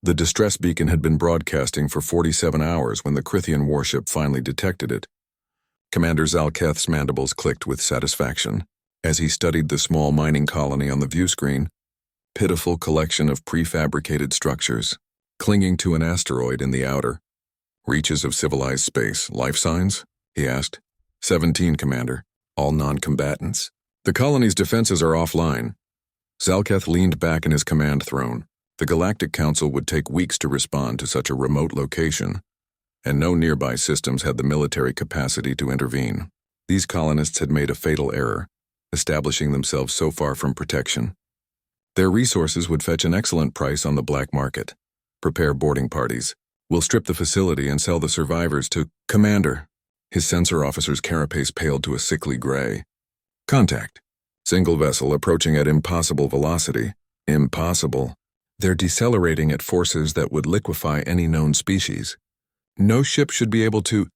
The distress beacon had been broadcasting for 47 hours when the Crithian warship finally detected it. Commander Zalketh's mandibles clicked with satisfaction as he studied the small mining colony on the view screen, pitiful collection of prefabricated structures, clinging to an asteroid in the outer reaches of civilized space. Life signs? He asked. 17, Commander. All non-combatants. The colony's defenses are offline. Zalketh leaned back in his command throne. The Galactic Council would take weeks to respond to such a remote location, and no nearby systems had the military capacity to intervene. These colonists had made a fatal error, establishing themselves so far from protection. Their resources would fetch an excellent price on the black market. Prepare boarding parties. We'll strip the facility and sell the survivors to Commander. His sensor officer's carapace paled to a sickly gray. Contact. Single vessel approaching at impossible velocity. Impossible. They're decelerating at forces that would liquefy any known species. No ship should be able to...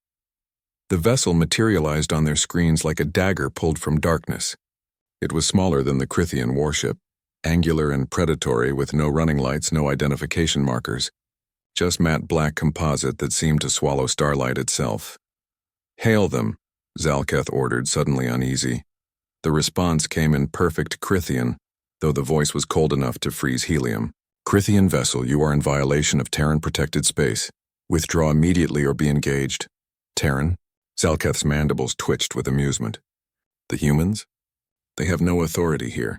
The vessel materialized on their screens like a dagger pulled from darkness. It was smaller than the Crithian warship, angular and predatory with no running lights, no identification markers. Just matte black composite that seemed to swallow starlight itself. Hail them, Zalketh ordered, suddenly uneasy. The response came in perfect Crithian, though the voice was cold enough to freeze helium. Crithian vessel, you are in violation of Terran-protected space. Withdraw immediately or be engaged. Terran? Zalketh's mandibles twitched with amusement. The humans? They have no authority here.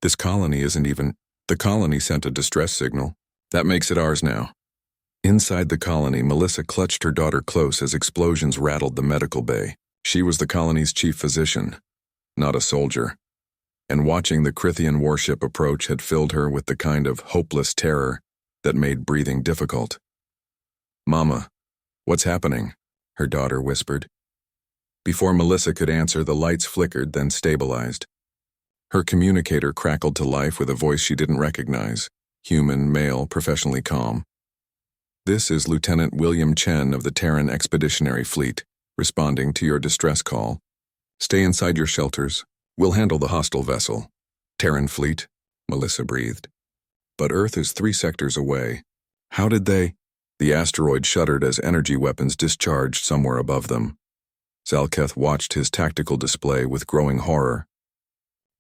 This colony isn't even... The colony sent a distress signal. That makes it ours now. Inside the colony, Melissa clutched her daughter close as explosions rattled the medical bay. She was the colony's chief physician, not a soldier. And watching the Crithian warship approach had filled her with the kind of hopeless terror that made breathing difficult. Mama, what's happening? Her daughter whispered. Before Melissa could answer, the lights flickered, then stabilized. Her communicator crackled to life with a voice she didn't recognize, human, male, professionally calm. This is Lieutenant William Chen of the Terran Expeditionary Fleet, responding to your distress call. Stay inside your shelters. We'll handle the hostile vessel. Terran fleet, Melissa breathed. But Earth is 3 sectors away. How did they? The asteroid shuddered as energy weapons discharged somewhere above them. Zalketh watched his tactical display with growing horror.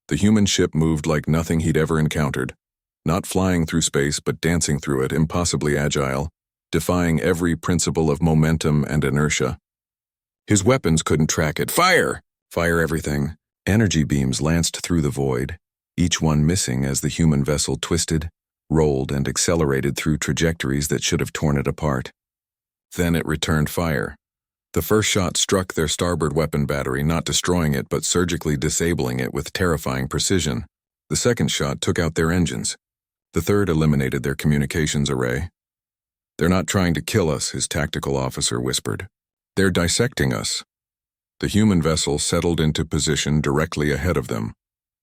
The human ship moved like nothing he'd ever encountered, not flying through space but dancing through it, impossibly agile, defying every principle of momentum and inertia. His weapons couldn't track it. Fire! Fire everything. Energy beams lanced through the void, each one missing as the human vessel twisted, rolled, and accelerated through trajectories that should have torn it apart. Then it returned fire. The first shot struck their starboard weapon battery, not destroying it but surgically disabling it with terrifying precision. The second shot took out their engines. The third eliminated their communications array. They're not trying to kill us, his tactical officer whispered. They're dissecting us. The human vessel settled into position directly ahead of them,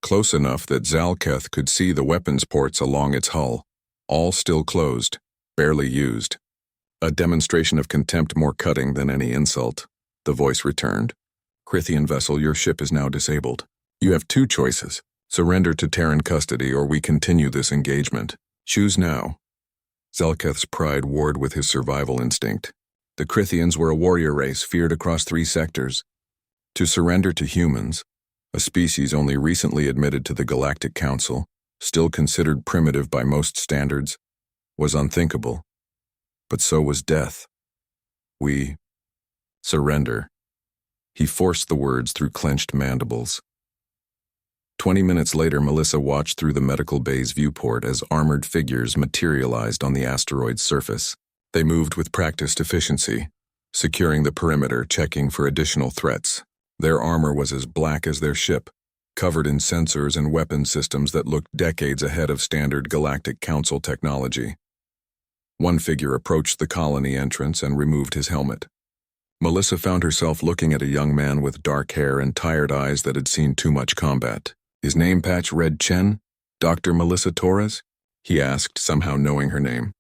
close enough that Zalketh could see the weapons ports along its hull, all still closed, barely used. A demonstration of contempt more cutting than any insult. The voice returned. Crithian vessel, your ship is now disabled. You have 2 choices. Surrender to Terran custody or we continue this engagement. Choose now. Zalketh's pride warred with his survival instinct. The Crithians were a warrior race feared across 3 sectors. To surrender to humans, a species only recently admitted to the Galactic Council, still considered primitive by most standards, was unthinkable. But so was death. We surrender. He forced the words through clenched mandibles. 20 minutes later, Melissa watched through the medical bay's viewport as armored figures materialized on the asteroid's surface. They moved with practiced efficiency, securing the perimeter, checking for additional threats. Their armor was as black as their ship, covered in sensors and weapon systems that looked decades ahead of standard Galactic Council technology. One figure approached the colony entrance and removed his helmet. Melissa found herself looking at a young man with dark hair and tired eyes that had seen too much combat. His name patch read Chen? Dr. Melissa Torres? He asked, somehow knowing her name.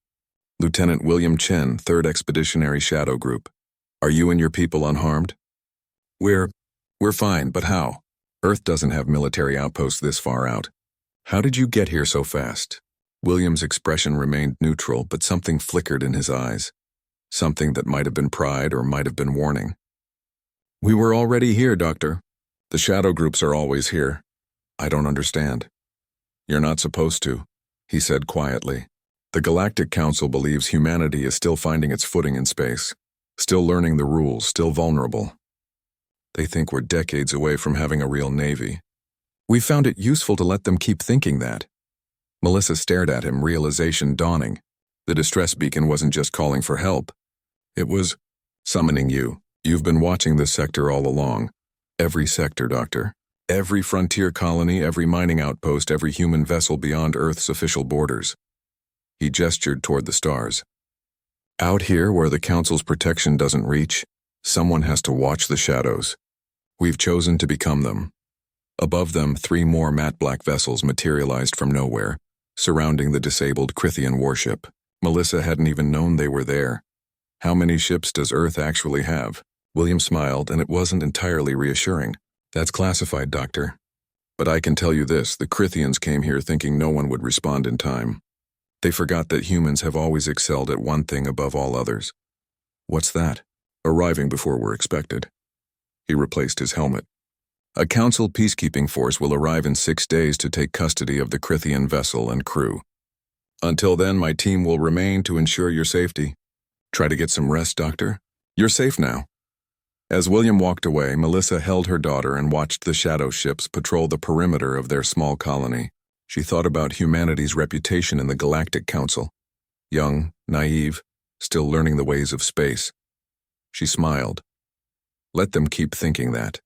Lieutenant William Chen, 3rd Expeditionary Shadow Group. Are you and your people unharmed? We're fine, but how? Earth doesn't have military outposts this far out. How did you get here so fast? William's expression remained neutral, but something flickered in his eyes. Something that might have been pride or might have been warning. "We were already here, Doctor. The shadow groups are always here. I don't understand." "You're not supposed to," he said quietly. "The Galactic Council believes humanity is still finding its footing in space, still learning the rules, still vulnerable. They think we're decades away from having a real navy. We found it useful to let them keep thinking that." Melissa stared at him, realization dawning. The distress beacon wasn't just calling for help. It was summoning you. You've been watching this sector all along. Every sector, Doctor. Every frontier colony, every mining outpost, every human vessel beyond Earth's official borders. He gestured toward the stars. Out here, where the Council's protection doesn't reach, someone has to watch the shadows. We've chosen to become them. Above them, 3 more matte black vessels materialized from nowhere, surrounding the disabled Crithian warship. Melissa hadn't even known they were there. How many ships does Earth actually have? William smiled, and it wasn't entirely reassuring. That's classified, Doctor. But I can tell you this, the Crithians came here thinking no one would respond in time. They forgot that humans have always excelled at one thing above all others. What's that? Arriving before we're expected. He replaced his helmet. A Council peacekeeping force will arrive in 6 days to take custody of the Crithian vessel and crew. Until then, my team will remain to ensure your safety. Try to get some rest, Doctor. You're safe now. As William walked away, Melissa held her daughter and watched the shadow ships patrol the perimeter of their small colony. She thought about humanity's reputation in the Galactic Council. Young, naive, still learning the ways of space. She smiled. Let them keep thinking that.